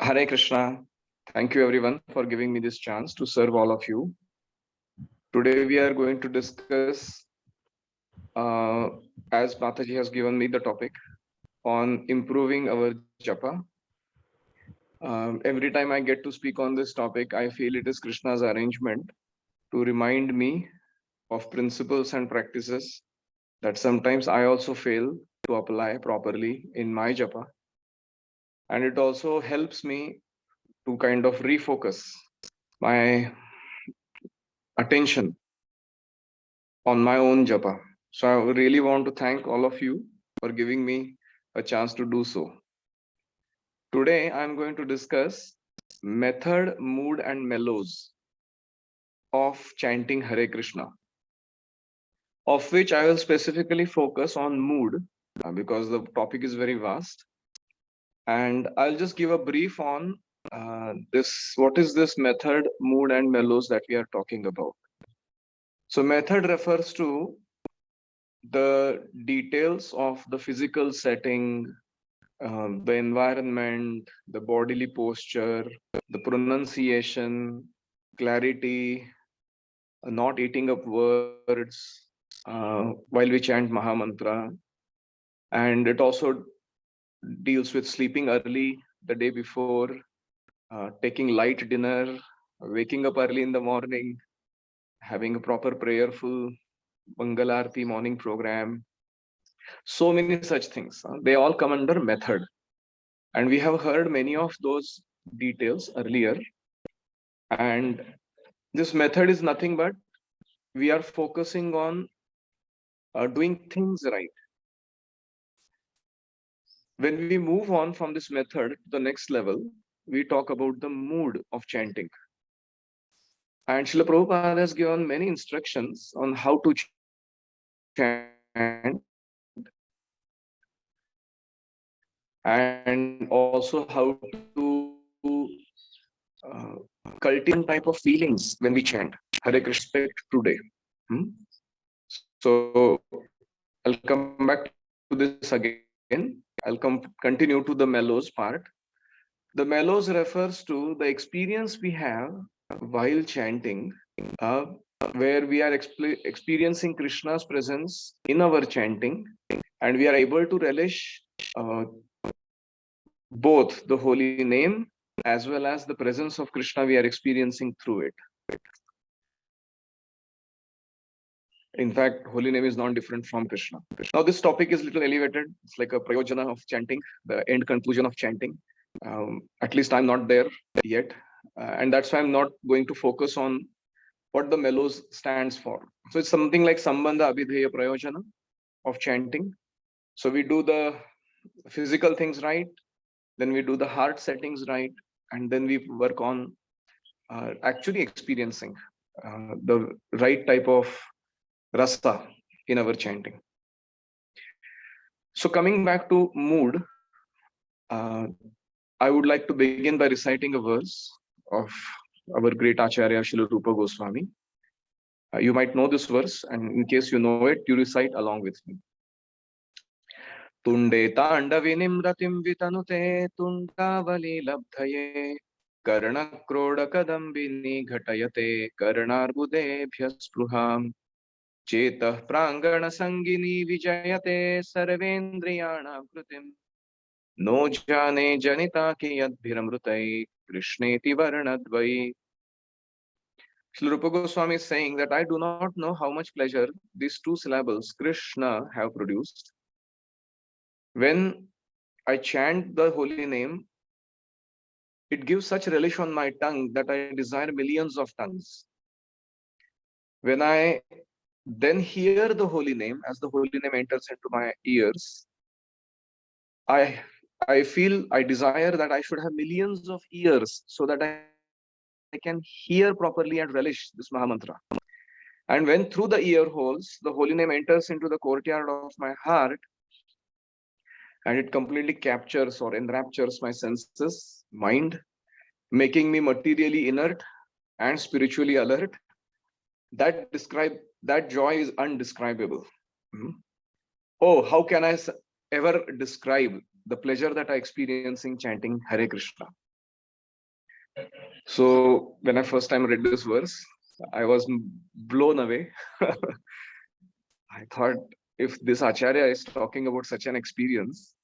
Hare Krishna. Thank you everyone for giving me this chance to serve all of you. Today we are going to discuss, as Mataji has given me the topic, on improving our Japa. Every time I get to speak on this topic, I feel it is Krishna's arrangement to remind me of principles and practices that sometimes I also fail to apply properly in my Japa. And it also helps me to kind of refocus my attention on my own japa. So I really want to thank all of you for giving me a chance to do so. Today I'm going to discuss method, mood and mellows of chanting Hare Krishna, of which I will specifically focus on mood because the topic is very vast. And I'll just give a brief on what is this method, mood and mellows that we are talking about. So method refers to the details of the physical setting, the environment, the bodily posture, the pronunciation, clarity, not eating up words while we chant Mahamantra. And it also deals with sleeping early the day before, taking light dinner, waking up early in the morning, having a proper prayerful Mangalarti morning program. So many such things. They all come under method. And we have heard many of those details earlier. And this method is nothing but we are focusing on doing things right. When we move on from this method to the next level, we talk about the mood of chanting. And Srila Prabhupada has given many instructions on how to chant and also how to cultivate type of feelings when we chant Hare Krishna today. So I'll come back to this again. I'll continue to the mellows part. The mellows refers to the experience we have while chanting, uh, where we are experiencing Krishna's presence in our chanting, and we are able to relish both the holy name as well as the presence of Krishna we are experiencing through it. In fact, holy name is not different from Krishna. Now, this topic is little elevated. It's like a prayojana of chanting, the end conclusion of chanting. At least I'm not there yet. And that's why I'm not going to focus on what the mellows stands for. So it's something like Sambandha Abhidheya Prayojana of chanting. So we do the physical things right, then we do the heart settings right, and then we work on actually experiencing the right type of rasa in our chanting. So coming back to mood, I would like to begin by reciting a verse of our great Acharya Srila Rupa Goswami. You might know this verse, and in case you know it, you recite along with me. Tunde tandavinim ratim vitanute tundavali labdhaye karnakroda kadambini ghatayate karnarbudebhya spruham chetah prangana sangini vijayate sarvendriyana kritim no jane janita ki yadbhiramrutai krishneti varnadvai. Srila Rupa Goswami is saying that I do not know how much pleasure these two syllables Krishna have produced. When I chant the holy name, it gives such relish on my tongue that I desire millions of tongues. When I then hear the holy name, as the holy name enters into my ears, I feel, I desire that I should have millions of ears so that I can hear properly and relish this Mahamantra. And when through the ear holes, the holy name enters into the courtyard of my heart, and it completely captures or enraptures my senses, mind, making me materially inert and spiritually alert, that joy is undescribable. Oh, how can I ever describe the pleasure that I experience in chanting Hare Krishna? So when I first time read this verse, I was blown away. I thought, if this Acharya is talking about such an experience,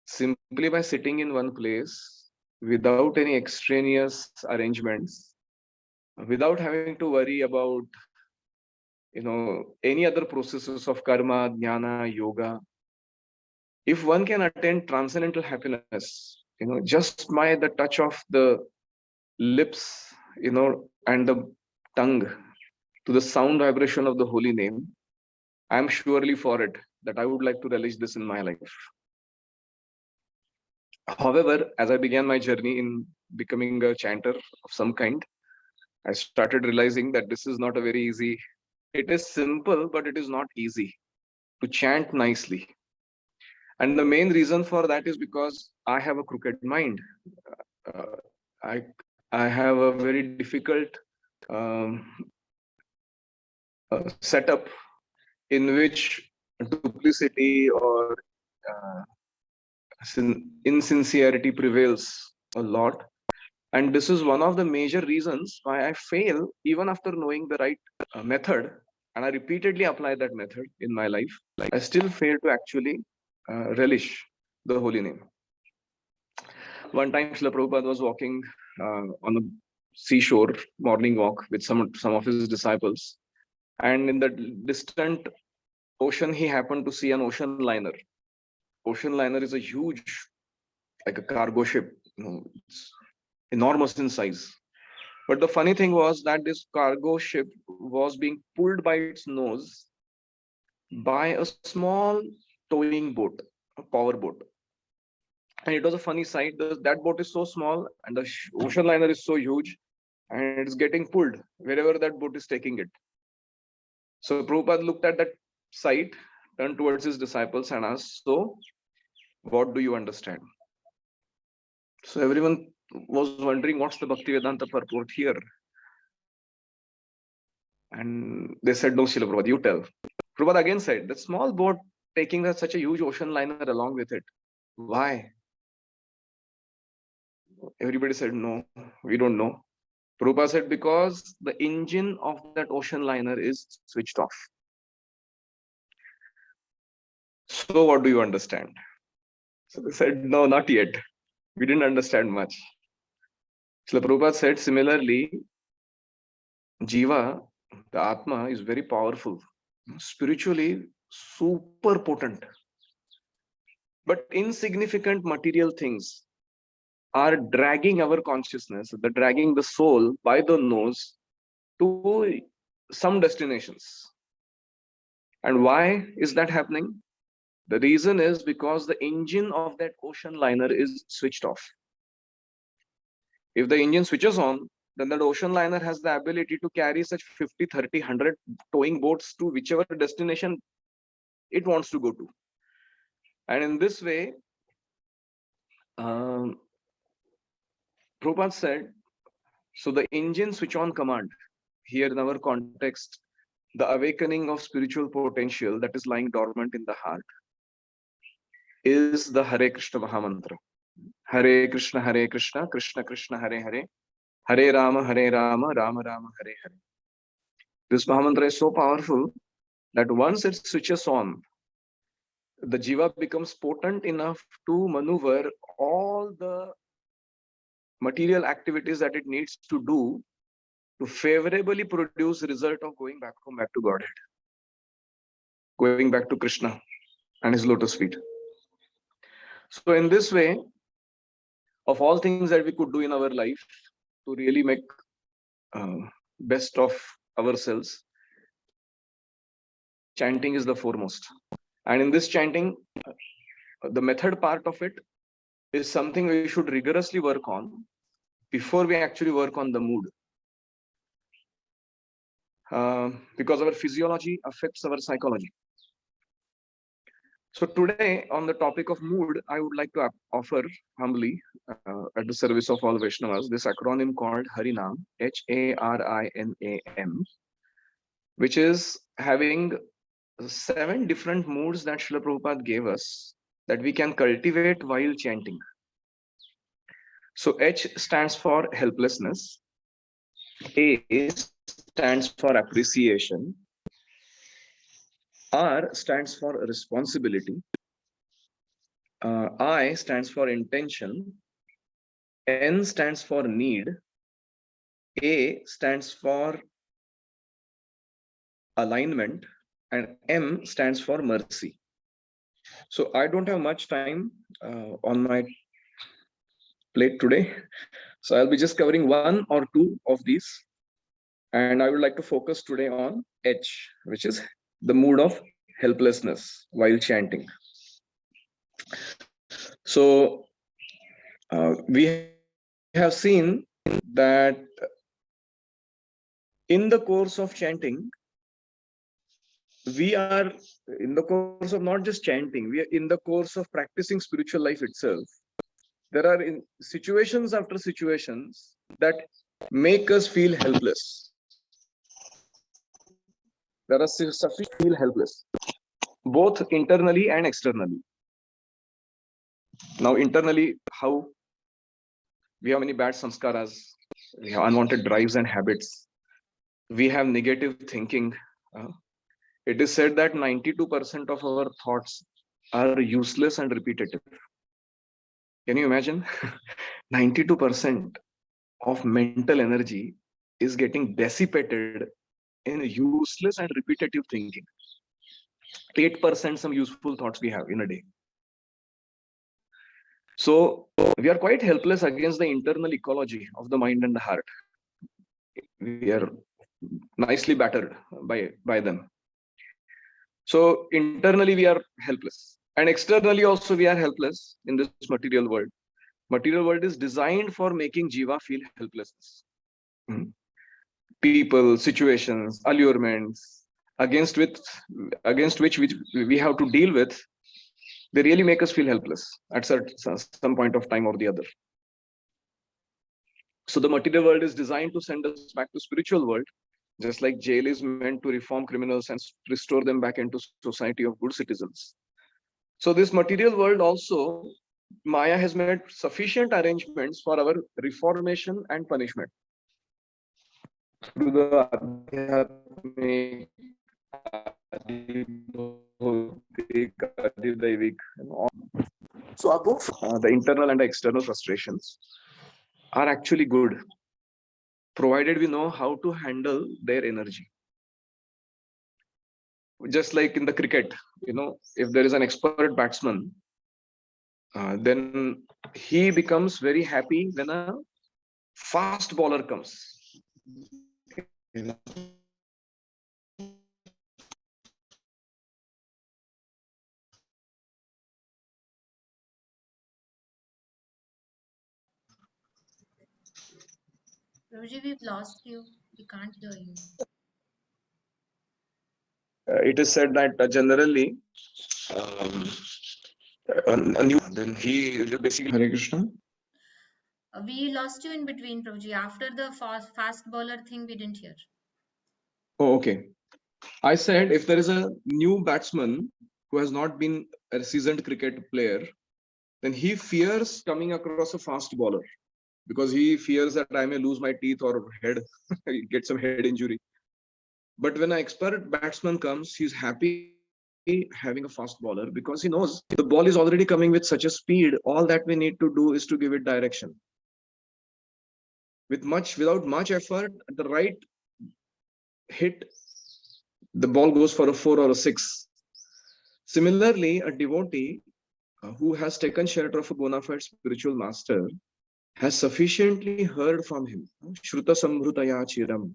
simply by sitting in one place without any extraneous arrangements, without having to worry about any other processes of karma, jnana, yoga, if one can attain transcendental happiness, just by the touch of the lips, and the tongue to the sound vibration of the holy name, I'm surely for it, that I would like to relish this in my life. However, as I began my journey in becoming a chanter of some kind, I started realizing that this is not a very easy. It is simple, but it is not easy to chant nicely. And the main reason for that is because I have a crooked mind. Uh, I I have a very difficult um, setup in which duplicity or uh, insincerity prevails a lot. And this is one of the major reasons why I fail even after knowing the right method. And I repeatedly apply that method in my life. I still fail to actually relish the holy name. One time, Srila Prabhupada was walking on a seashore morning walk with some of his disciples. And in the distant ocean, he happened to see an ocean liner. Ocean liner is a huge, like a cargo ship, it's enormous in size. But the funny thing was that this cargo ship was being pulled by its nose by a small towing boat, a power boat. And it was a funny sight. That boat is so small and the ocean liner is so huge, and it's getting pulled wherever that boat is taking it. So Prabhupada looked at that sight, turned towards his disciples and asked, "So, what do you understand?" So everyone was wondering, what's the Bhaktivedanta purport here? And they said, "No, Srila Prabhupada, you tell." Prabhupada again said, "The small boat taking such a huge ocean liner along with it. Why?" Everybody said, "No, we don't know." Prabhupada said, "Because the engine of that ocean liner is switched off." So what do you understand? So they said, "No, not yet. We didn't understand much." Srila Prabhupada said, similarly, Jiva, the Atma, is very powerful, spiritually super potent. But insignificant material things are dragging our consciousness, they're dragging the soul by the nose to some destinations. And why is that happening? The reason is because the engine of that ocean liner is switched off. If the engine switches on, then that ocean liner has the ability to carry such 50, 30, 100 towing boats to whichever destination it wants to go to. And in this way, Prabhupada said, so the engine switch on command, here in our context, the awakening of spiritual potential that is lying dormant in the heart, is the Hare Krishna Mahamantra. Hare Krishna, Krishna Krishna, Hare Hare, Hare Rama, Rama Rama, Hare Hare. This Mahamantra is so powerful that once it switches on, the jiva becomes potent enough to maneuver all the material activities that it needs to do to favorably produce result of going back to Godhead, going back to Krishna and his lotus feet. So in this way, of all things that we could do in our life to really make best of ourselves, chanting is the foremost. And in this chanting, the method part of it is something we should rigorously work on before we actually work on the mood. Because our physiology affects our psychology. So today, on the topic of mood, I would like to offer humbly, at the service of all Vaishnavas, this acronym called Harinam, Harinam, which is having 7 different moods that Srila Prabhupada gave us that we can cultivate while chanting. So H stands for helplessness. A stands for appreciation. R stands for responsibility. I stands for intention. N stands for need. A stands for alignment. And M stands for mercy. So I don't have much time on my plate today. So I'll be just covering one or two of these. And I would like to focus today on H, which is the mood of helplessness while chanting. So we have seen that in the course of chanting, we are in the course of not just chanting, we are in the course of practicing spiritual life itself. There are situations after situations that make us feel helpless. There are sufficient feel helpless, both internally and externally. Now, internally, how we have many bad samskaras, we have unwanted drives and habits, we have negative thinking. It is said that 92% of our thoughts are useless and repetitive. Can you imagine? 92% of mental energy is getting dissipated in useless and repetitive thinking. 8% some useful thoughts we have in a day. So we are quite helpless against the internal ecology of the mind and the heart. We are nicely battered by them. So internally we are helpless, and externally also we are helpless in this material world. Material world is designed for making jiva feel helplessness. People, situations, allurements against which we have to deal with, they really make us feel helpless at some point of time or the other. So the material world is designed to send us back to spiritual world, just like jail is meant to reform criminals and restore them back into society of good citizens. So this material world also, Maya has made sufficient arrangements for our reformation and punishment through the adhyatmic, so both the internal and the external frustrations are actually good, provided we know how to handle their energy. Just like in the cricket, if there is an expert batsman, then he becomes very happy when a fast bowler comes. Prabhuji, we've lost you. We can't hear you. It is said that generally, a new then he basically Hare Krishna. We lost you in between, Prabhuji. After the fast bowler thing, we didn't hear. Oh, okay. I said if there is a new batsman who has not been a seasoned cricket player, then he fears coming across a fast bowler because he fears that I may lose my teeth or head, get some head injury. But when an expert batsman comes, he's happy having a fast bowler because he knows the ball is already coming with such a speed. All that we need to do is to give it direction. Without much effort, the right hit, the ball goes for a 4 or a 6. Similarly, a devotee who has taken shelter of a bona fide spiritual master has sufficiently heard from him, Shruta Sambrutaya Chiram,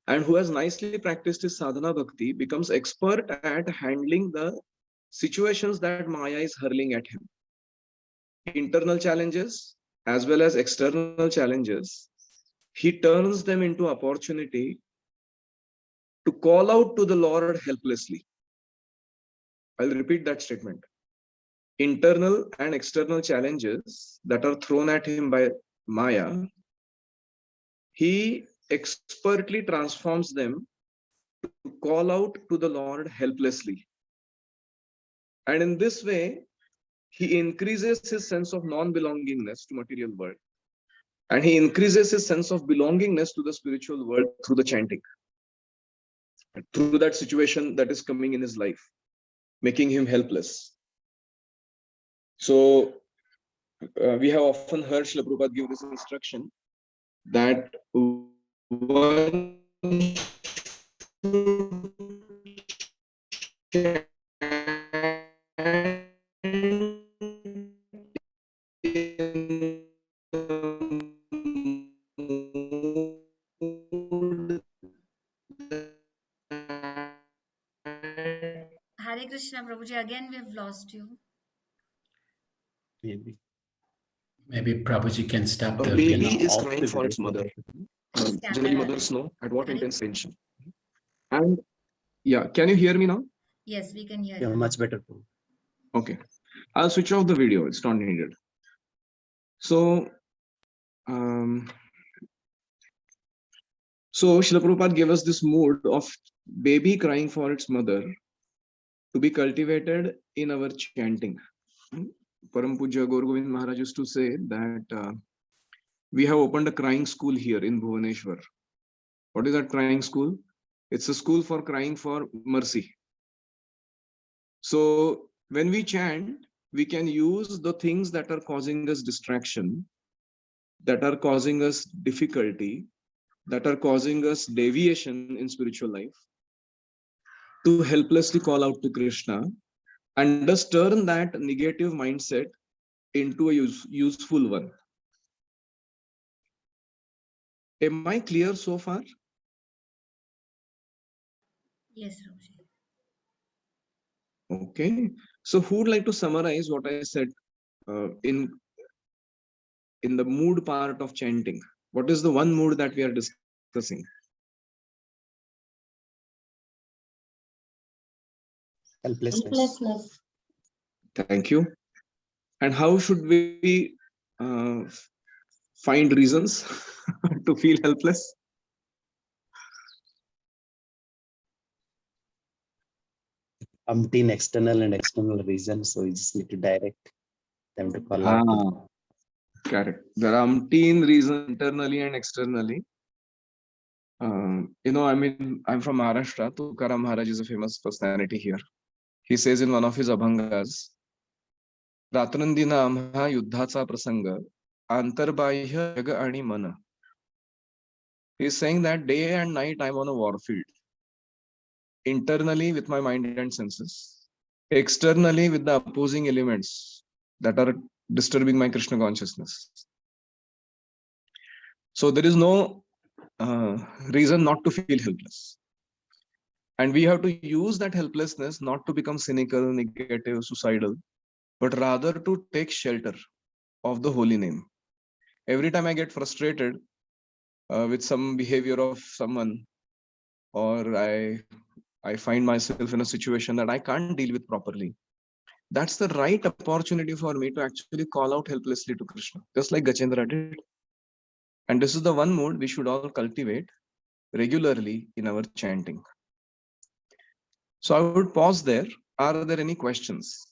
and who has nicely practiced his sadhana bhakti, becomes expert at handling the situations that Maya is hurling at him. Internal challenges as well as external challenges, he turns them into opportunity to call out to the Lord helplessly. I'll repeat that statement. Internal and external challenges that are thrown at him by Maya, he expertly transforms them to call out to the Lord helplessly. And in this way, he increases his sense of non-belongingness to material world, and he increases his sense of belongingness to the spiritual world through the chanting, through that situation that is coming in his life, making him helpless. So we have often heard Srila Prabhupada give this instruction that one Hare Krishna, Prabhuji. Again, we've lost you. Maybe Prabhuji can stop a the baby video. is crying for its mother. Generally, mothers know at what intention. And yeah, can you hear me now? Yes, we can hear Yeah, you. much better. Okay, I'll switch off the video. It's not needed. So, Srila Prabhupada gave us this mood of baby crying for its mother to be cultivated in our chanting. Param Pujya Gaur Govind Maharaj used to say that we have opened a crying school here in Bhuvaneshwar. What is that crying school? It's a school for crying for mercy. So when we chant, we can use the things that are causing us distraction, that are causing us difficulty, that are causing us deviation in spiritual life, to helplessly call out to Krishna and just turn that negative mindset into a useful one. Am I clear so far? Yes, Prabhuji. Okay. So who would like to summarize what I said in the mood part of chanting? What is the one mood that we are discussing? Helplessness. Thank you. And how should we find reasons to feel helpless? Umpteen external and external reasons, so you just need to direct them to call out. Correct. There are umpteen reasons internally and externally. I mean, I'm from Maharashtra. Tukaram Maharaj is a famous personality here. He says in one of his abhangas, रात्रंदिना आम्हा युद्धाचा प्रसंग आंतरबाह्य जग आणि मन. He is saying that day and night I'm on a warfield. Internally with my mind and senses, externally with the opposing elements that are disturbing my Krishna consciousness. So there is no reason not to feel helpless. And we have to use that helplessness not to become cynical, negative, suicidal, but rather to take shelter of the holy name. Every time I get frustrated with some behavior of someone, or I find myself in a situation that I can't deal with properly, that's the right opportunity for me to actually call out helplessly to Krishna, just like Gachendra did. And this is the one mode we should all cultivate regularly in our chanting. So I would pause there. Are there any questions?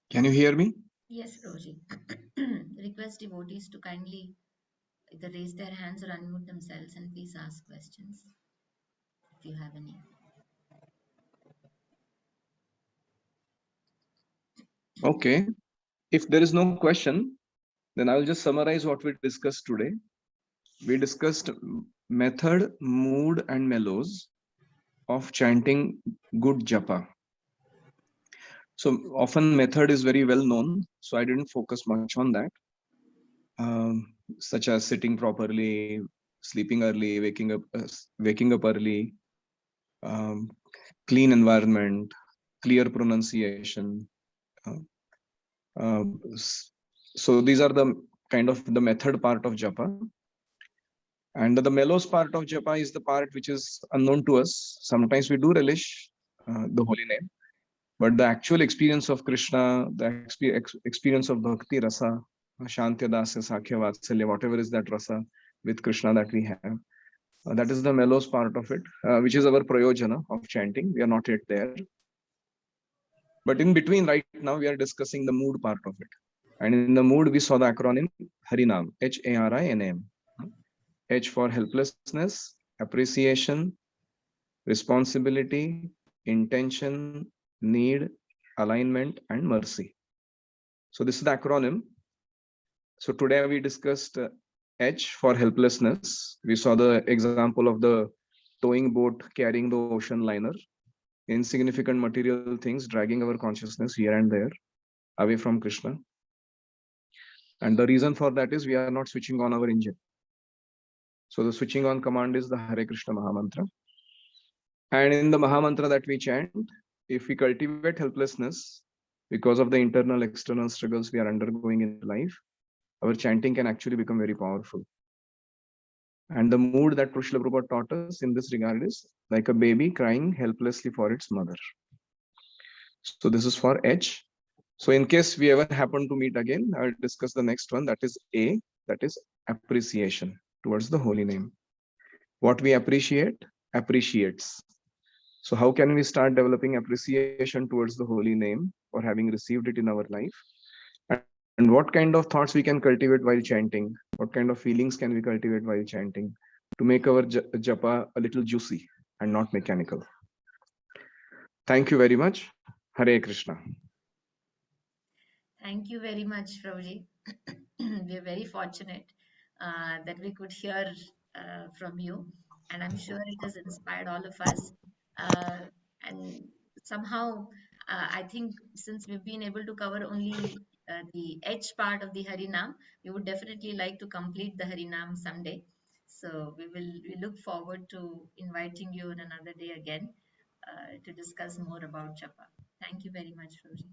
Can you hear me? Yes, Prabhuji. Request devotees to kindly either raise their hands or unmute themselves and please ask questions if you have any. Okay. If there is no question, then I'll just summarize what we discussed today. We discussed method, mood, and mellows of chanting good japa. So often method is very well known, so I didn't focus much on that, such as sitting properly, sleeping early, waking up early, clean environment, clear pronunciation. So these are the kind of the method part of japa. And the mellows part of japa is the part which is unknown to us. Sometimes we do relish the holy name, But the actual experience of Krishna, the experience of Bhakti Rasa, Shantya Dasya, Sakhya Vatsalya, whatever is that rasa with Krishna that we have, that is the mellows part of it, which is our prayojana of chanting. We are not yet there. But in between, right now, we are discussing the mood part of it. And in the mood, we saw the acronym Harinam, Harinam. H for helplessness, appreciation, responsibility, intention, need, alignment, and mercy. So this is the acronym. So today we discussed H for helplessness. We saw the example of the towing boat carrying the ocean liner, insignificant material things dragging our consciousness here and there away from Krishna. And the reason for that is we are not switching on our engine. So the switching on command is the Hare Krishna Mahamantra. And in the Mahamantra that we chant, if we cultivate helplessness because of the internal, external struggles we are undergoing in life, our chanting can actually become very powerful. And the mood that Srila Prabhupada taught us in this regard is like a baby crying helplessly for its mother. So this is for H. So in case we ever happen to meet again, I will discuss the next one, that is A, that is appreciation towards the holy name. What we appreciate, appreciates. So how can we start developing appreciation towards the holy name for having received it in our life? And what kind of thoughts we can cultivate while chanting? What kind of feelings can we cultivate while chanting to make our japa a little juicy and not mechanical? Thank you very much. Hare Krishna. Thank you very much, Prabhuji. We are very fortunate that we could hear from you, and I'm sure it has inspired all of us. And somehow, I think since we've been able to cover only the H part of the Harinam, we would definitely like to complete the Harinam someday. So we look forward to inviting you on another day again to discuss more about Japa. Thank you very much, Prabhuji.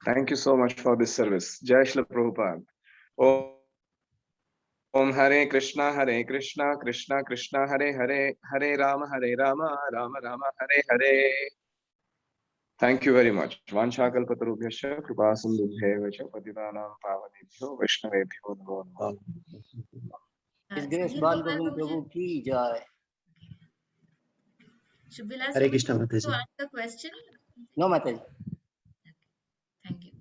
Thank you so much for this service. Jai Shri Prabhupada. Om Hare Krishna, Krishna Krishna, Hare Hare, Hare Rama, Rama Rama, Hare Hare. Thank you very much. Vanchakalpatarubhyascha, Kripasindubhyevacha, Patitanam Pavanebhyo, Vaishnavebhyo Namo Namaha. His Grace Bala Govinda Prabhuji ki jai. Shubhilas, Hare you Krishna, would like to Mataji. ask a question? No, Mataji. Okay. Thank you.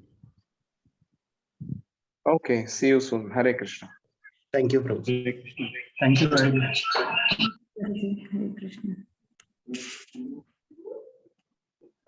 Okay, see you soon. Hare Krishna. Thank you, Prabhu. Thank you very much. Hare Krishna.